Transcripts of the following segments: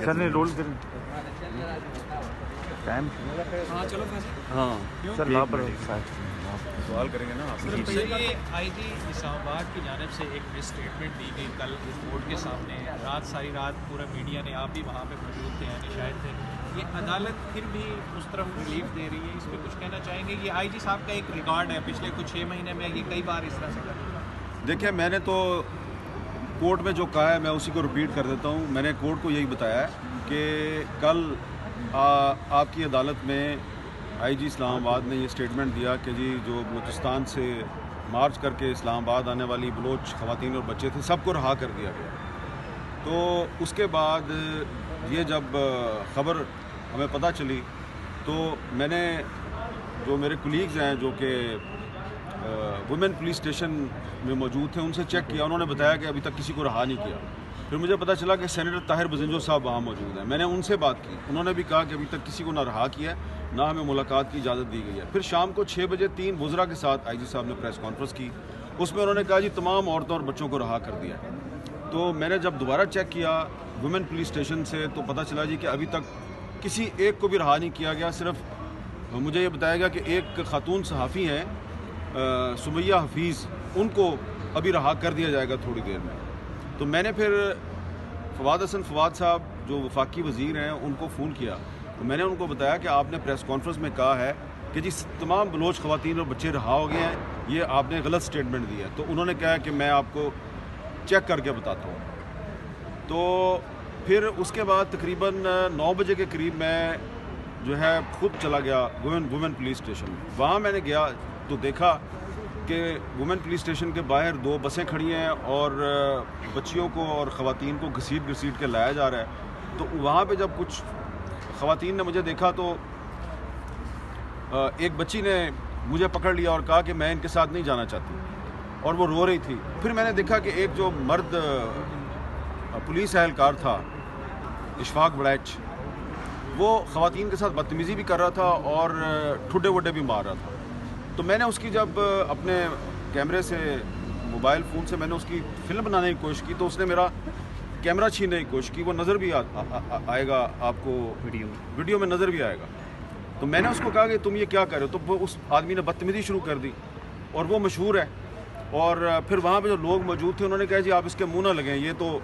سر نے رول کریں ٹائم ہاں سر وہاں پر سوال کریں گے نا آپ سر یہ آئی جی اسلام آباد کی جانب سے ایک اسٹیٹمنٹ دی گئی کل اس بورڈ کے سامنے، ساری رات پورا میڈیا نے، آپ بھی وہاں پہ موجود تھے یعنی شاید تھے، یہ عدالت پھر بھی اس طرف ریلیف دے رہی ہے، اس پہ کچھ کہنا چاہیں گے؟ یہ آئی جی صاحب کا ایک ریکارڈ ہے پچھلے کچھ 6 مہینے میں، یہ کئی بار اس طرح سے کر رہا ہے۔ دیکھیں میں نے تو کورٹ میں جو کہا ہے میں اسی کو ریپیٹ کر دیتا ہوں. میں نے کورٹ کو یہی بتایا ہے کہ کل آپ کی عدالت میں آئی جی اسلام آباد نے یہ اسٹیٹمنٹ دیا کہ جی جو بلوچستان سے مارچ کر کے اسلام آباد آنے والی بلوچ خواتین اور بچے تھے سب کو رہا کر دیا گیا. تو اس کے بعد یہ جب خبر ہمیں پتہ چلی تو میں نے جو میرے کولیگز ہیں جو کہ وومن پولیس اسٹیشن میں موجود تھے ان سے چیک کیا. انہوں نے بتایا کہ ابھی تک کسی کو رہا نہیں کیا. پھر مجھے پتہ چلا کہ سینیٹر طاہر بزنجو صاحب وہاں موجود ہیں. میں نے ان سے بات کی، انہوں نے بھی کہا کہ ابھی تک کسی کو نہ رہا کیا ہے نہ ہمیں ملاقات کی اجازت دی گئی ہے. پھر شام کو 6 بجے 3 وزراء کے ساتھ آئی جی صاحب نے پریس کانفرنس کی. اس میں انہوں نے کہا جی تمام عورتوں اور بچوں کو رہا کر دیا ہے. تو میں نے جب دوبارہ چیک کیا وومن پولیس اسٹیشن سے تو پتہ چلا جی کہ ابھی تک کسی ایک کو بھی رہا نہیں کیا گیا. صرف مجھے یہ بتایا گیا کہ ایک خاتون صحافی ہیں سمیہ حفیظ، ان کو ابھی رہا کر دیا جائے گا تھوڑی دیر میں. تو میں نے پھر فواد حسن فواد صاحب جو وفاقی وزیر ہیں ان کو فون کیا. تو میں نے ان کو بتایا کہ آپ نے پریس کانفرنس میں کہا ہے کہ جی تمام بلوچ خواتین اور بچے رہا ہو گئے ہیں، یہ آپ نے غلط سٹیٹمنٹ دی ہے. تو انہوں نے کہا کہ میں آپ کو چیک کر کے بتاتا ہوں. تو پھر اس کے بعد تقریباً 9 بجے کے قریب میں جو ہے خود چلا گیا وومن پولیس اسٹیشن میں. وہاں میں نے گیا تو دیکھا کہ وومن پولیس اسٹیشن کے باہر 2 بسیں کھڑی ہیں اور بچیوں کو اور خواتین کو گھسیٹ کے لایا جا رہا ہے. تو وہاں پہ جب کچھ خواتین نے مجھے دیکھا تو ایک بچی نے مجھے پکڑ لیا اور کہا کہ میں ان کے ساتھ نہیں جانا چاہتی اور وہ رو رہی تھی. پھر میں نے دیکھا کہ ایک جو مرد پولیس اہلکار تھا اشفاق بڑیچ، وہ خواتین کے ساتھ بدتمیزی بھی کر رہا تھا اور ٹھڈے وڈے بھی مار رہا تھا. تو میں نے اس کی جب اپنے کیمرے سے موبائل فون سے میں نے اس کی فلم بنانے کی کوشش کی تو اس نے میرا کیمرہ چھیننے کی کوشش کی. وہ نظر بھی آئے گا آپ کو، ویڈیو میں نظر بھی آئے گا. تو میں نے اس کو کہا کہ تم یہ کیا کر رہے ہو؟ تو اس آدمی نے بدتمیزی شروع کر دی اور وہ مشہور ہے. اور پھر وہاں پہ جو لوگ موجود تھے انہوں نے کہا جی آپ اس کے منہ نہ لگیں، یہ تو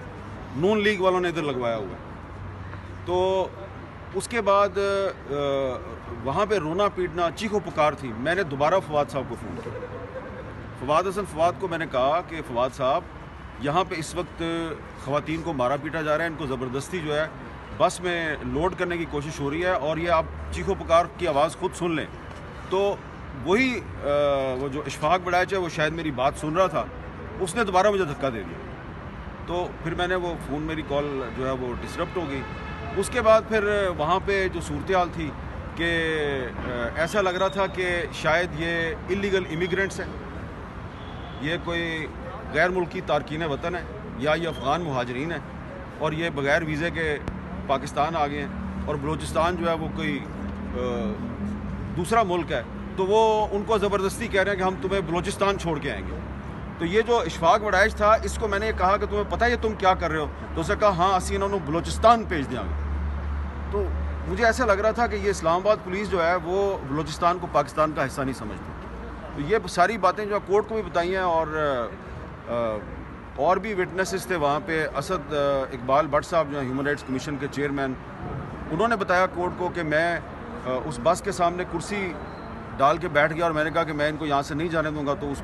نون لیگ والوں نے ادھر لگوایا ہوا ہے. تو اس کے بعد وہاں پہ رونا پیٹنا چیخو پکار تھی. میں نے دوبارہ فواد صاحب کو فون کیا، فواد حسن فواد کو میں نے کہا کہ فواد صاحب یہاں پہ اس وقت خواتین کو مارا پیٹا جا رہا ہے، ان کو زبردستی جو ہے بس میں لوڈ کرنے کی کوشش ہو رہی ہے اور یہ آپ چیخو پکار کی آواز خود سن لیں. تو وہی وہ جو اشفاق بڑیچ ہے وہ شاید میری بات سن رہا تھا، اس نے دوبارہ مجھے دھکا دے دیا. تو پھر میں نے وہ فون، میری کال جو ہے وہ ڈسرپٹ ہو گئی. اس کے بعد پھر وہاں پہ جو صورتحال تھی کہ ایسا لگ رہا تھا کہ شاید یہ انلیگل امیگرینٹس ہیں، یہ کوئی غیر ملکی تارکین وطن ہے یا یہ افغان مہاجرین ہیں اور یہ بغیر ویزے کے پاکستان آ گئے ہیں اور بلوچستان جو ہے وہ کوئی دوسرا ملک ہے. تو وہ ان کو زبردستی کہہ رہے ہیں کہ ہم تمہیں بلوچستان چھوڑ کے آئیں گے. تو یہ جو اشفاق بڑیچ تھا اس کو میں نے کہا کہ تمہیں پتہ ہے تم کیا کر رہے ہو؟ تو اس نے کہا ہاں اسی انہوں نے بلوچستان بھیج دیا گے. تو مجھے ایسا لگ رہا تھا کہ یہ اسلام آباد پولیس جو ہے وہ بلوچستان کو پاکستان کا حصہ نہیں سمجھتی. تو یہ ساری باتیں جو کورٹ کو بھی بتائی ہیں اور بھی وٹنسز تھے وہاں پہ. اسد اقبال بٹ صاحب جو ہیں ہیومن رائٹس کمیشن کے چیئرمین، انہوں نے بتایا کورٹ کو کہ میں اس بس کے سامنے کرسی ڈال کے بیٹھ گیا اور میں نے کہا کہ میں ان کو یہاں سے نہیں جانے دوں گا. تو اس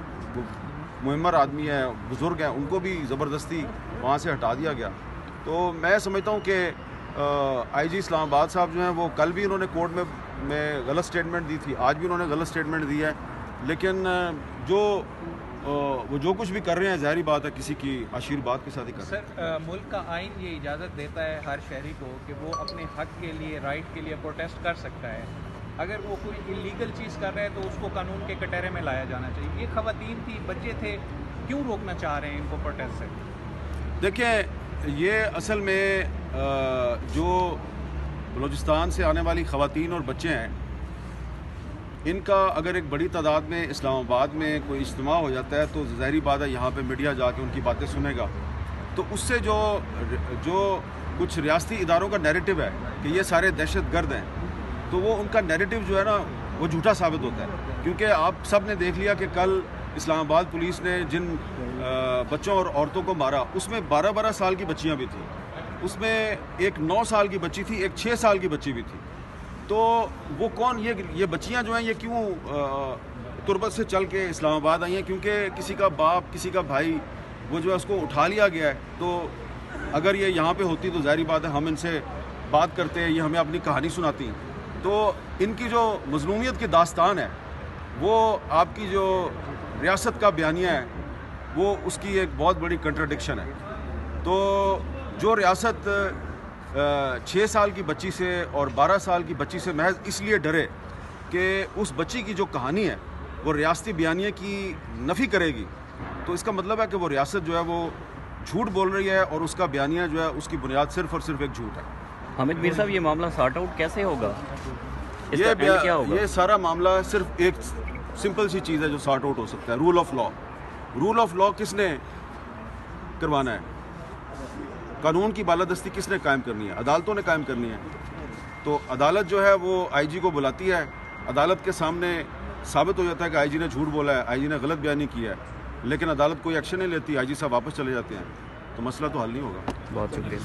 معمر آدمی ہیں، بزرگ ہیں، ان کو بھی زبردستی وہاں سے ہٹا دیا گیا. تو میں سمجھتا ہوں کہ آئی جی اسلام آباد صاحب جو ہیں وہ کل بھی انہوں نے کورٹ میں غلط سٹیٹمنٹ دی تھی، آج بھی انہوں نے غلط سٹیٹمنٹ دی ہے. لیکن وہ جو کچھ بھی کر رہے ہیں ظاہری بات ہے کسی کی عشیر بات کے ساتھ ہی کر رہے ہیں. سر ملک کا آئین یہ اجازت دیتا ہے ہر شہری کو کہ وہ اپنے حق کے لیے، رائٹ کے لیے پروٹیسٹ کر سکتا ہے. اگر وہ کوئی انلیگل چیز کر رہے ہیں تو اس کو قانون کے کٹہرے میں لایا جانا چاہیے. یہ خواتین تھی، بچے تھے، کیوں روکنا چاہ رہے ہیں ان کو پروٹیسٹ سے؟ دیکھیں یہ اصل میں جو بلوچستان سے آنے والی خواتین اور بچے ہیں ان کا اگر ایک بڑی تعداد میں اسلام آباد میں کوئی اجتماع ہو جاتا ہے تو ظاہری بات ہے یہاں پہ میڈیا جا کے ان کی باتیں سنے گا. تو اس سے جو کچھ ریاستی اداروں کا نیریٹو ہے کہ یہ سارے دہشت گرد ہیں، تو وہ ان کا نیریٹو جو ہے نا وہ جھوٹا ثابت ہوتا ہے، کیونکہ آپ سب نے دیکھ لیا کہ کل اسلام آباد پولیس نے جن بچوں اور عورتوں کو مارا اس میں 12 سال کی بچیاں بھی تھیں، اس میں ایک 9 سال کی بچی تھی، ایک 6 سال کی بچی بھی تھی. تو وہ کون، یہ بچیاں جو ہیں یہ کیوں تربت سے چل کے اسلام آباد آئی ہیں؟ کیونکہ کسی کا باپ، کسی کا بھائی وہ جو ہے اس کو اٹھا لیا گیا ہے. تو اگر یہ یہاں پہ ہوتی تو ظاہری بات ہے ہم ان سے بات کرتے ہیں، یہ ہمیں اپنی کہانی سناتی. تو ان کی جو مظلومیت کی داستان ہے وہ آپ کی جو ریاست کا بیانیہ ہے وہ اس کی ایک بہت بڑی کنٹراڈکشن ہے. تو جو ریاست 6 سال کی بچی سے اور 12 سال کی بچی سے محض اس لیے ڈرے کہ اس بچی کی جو کہانی ہے وہ ریاستی بیانیے کی نفی کرے گی، تو اس کا مطلب ہے کہ وہ ریاست جو ہے وہ جھوٹ بول رہی ہے اور اس کا بیانیہ جو ہے اس کی بنیاد صرف اور صرف ایک جھوٹ ہے. حامد میر صاحب، یہ معاملہ سارٹ آؤٹ کیسے ہوگا؟ اس کا اینڈ کیا ہوگا؟ یہ سارا معاملہ صرف ایک سمپل سی چیز ہے جو سارٹ آؤٹ ہو سکتا ہے، rule of law. Rule of law کس نے کروانا ہے؟ قانون کی بالادستی کس نے قائم کرنی ہے؟ عدالتوں نے قائم کرنی ہے. تو عدالت جو ہے وہ آئی جی کو بلاتی ہے، عدالت کے سامنے ثابت ہو جاتا ہے کہ آئی جی نے جھوٹ بولا ہے، آئی جی نے غلط بیانی کیا ہے، لیکن عدالت کوئی ایکشن نہیں لیتی، آئی جی صاحب واپس چلے جاتے ہیں، تو مسئلہ تو حل نہیں ہوگا. بہت شکریہ.